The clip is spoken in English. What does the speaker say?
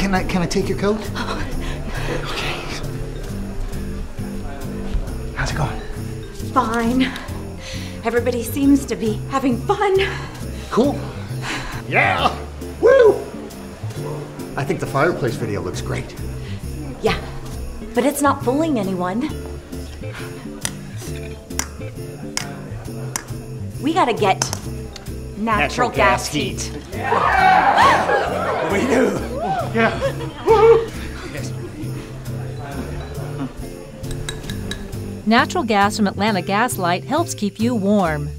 Can I take your coat? Okay. How's it going? Fine. Everybody seems to be having fun. Cool. Yeah! Woo! I think the fireplace video looks great. Yeah, but it's not fooling anyone. We gotta get natural gas heat. We do. Yeah. Natural gas from Atlanta Gas Light helps keep you warm.